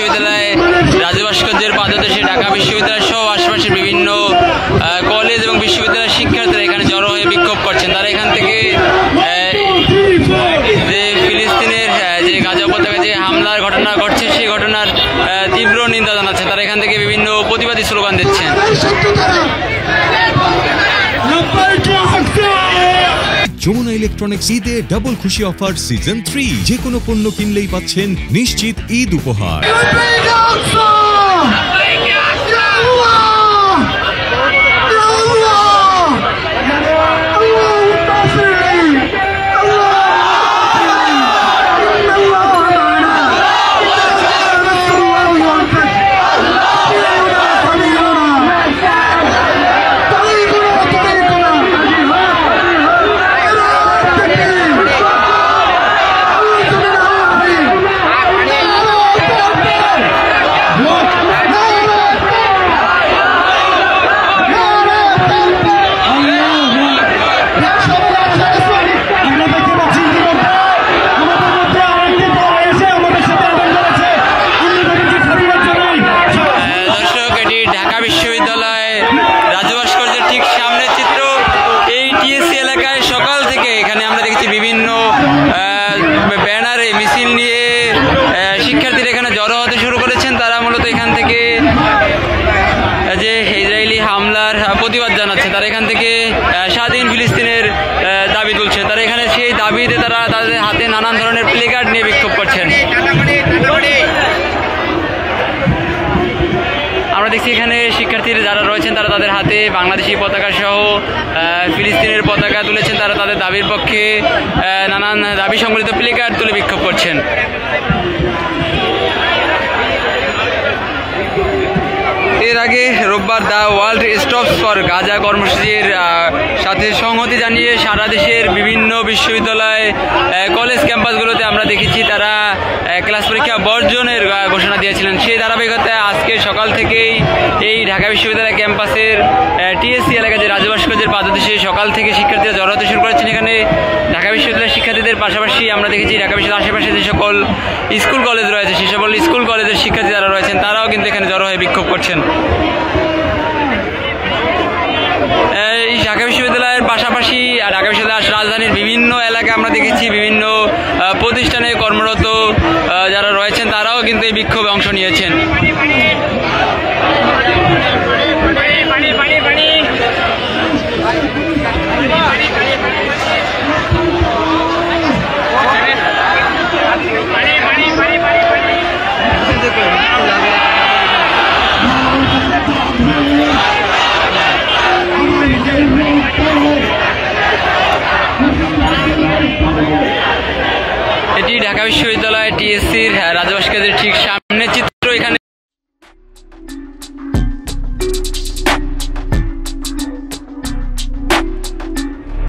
বিশ্ববিদ্যালয়, রাজু ভাস্কর্যের পাদদেশে ঢাকা বিশ্ববিদ্যালয় সহ আশেপাশের বিভিন্ন কলেজ এবং বিশ্ববিদ্যালয়ের শিক্ষার্থীরা এখানে জড়ো হয়ে বিক্ষোভ করছেন। তারা এখান থেকে যে ফিলিস্তিনের যে গাজা উপত্যকায় যে হামলার ঘটনা ঘটছে সেই ঘটনার তীব্র নিন্দা জানাচ্ছে। তারা এখান থেকে বিভিন্ন প্রতিবাদী স্লোগান দিচ্ছেন। যমুনা ইলেকট্রনিক্স ঈদে ডাবল খুশি অফার সিজন 3, যে কোনো পণ্য কিনলেই পাচ্ছেন নিশ্চিত ঈদ উপহার। বিভিন্ন ব্যানারে মিছিল নিয়ে শিক্ষার্থীরা এখানে জড়ো হতে শুরু করেছেন। তারা মূলত এখান থেকে যে ইসরায়েলি হামলার প্রতিবাদ জানাচ্ছে। তারা এখান থেকে স্বাধীন ফিলিস্তিনের দাবি তুলছে। তারা এখানে সেই দাবিতে তারা তাদের হাতে নানান ধরনের প্লেকার্ড নিয়ে বিক্ষোভ করছেন। আমরা দেখছি এখানে শিক্ষার্থীরা যারা রয়েছেন তারা তাদের হাতে বাংলাদেশি পতাকা সহ ফিলিস্তিনের পতাকা তুলেছেন। তারা তাদের দাবির পক্ষে নানান দাবি সংবলিত প্লেকার্ড তুলে বিক্ষোভ করছেন। এর আগে রোববার the world stops for Gaza কর্মসূচির সাথে সংহতি জানিয়ে সারা দেশের বিভিন্ন বিশ্ববিদ্যালয়, কলেজ ক্যাম্পাসগুলোতে আমরা দেখেছি তারা ক্লাস পরীক্ষা বর্জনের ঘোষণা দিয়েছিলেন। সেই ধারাবাহিকতায় আজকে সকাল থেকেই এই ঢাকা বিশ্ববিদ্যালয় ক্যাম্পাসের টিএসসি এলাকায় যে রাজু ভাস্কর্যের পাদদেশে সকাল থেকে শিক্ষার্থীরা জড়ো হতে শুরু করেছেন। এখানে ঢাকা বিশ্ববিদ্যালয়ের শিক্ষার্থীদের পাশাপাশি আমরা দেখেছি ঢাকা বিশ্ববিদ্যালয়ের আশেপাশে যে সকল স্কুল কলেজ রয়েছে সেই সকল স্কুল কলেজের শিক্ষার্থী যারা রয়েছেন তারাও কিন্তু এখানে জড়ো হয়ে বিক্ষোভ করছেন। এই ঢাকা বিশ্ববিদ্যালয়ের পাশাপাশি ঢাকা বিশ্ববিদ্যালয়ের রাজধানীর বিভিন্ন এলাকায় আমরা দেখেছি বিভিন্ন প্রতিষ্ঠানে কর্মরত যারা রয়েছেন তারাও কিন্তু এই বিক্ষোভে অংশ নিয়েছেন।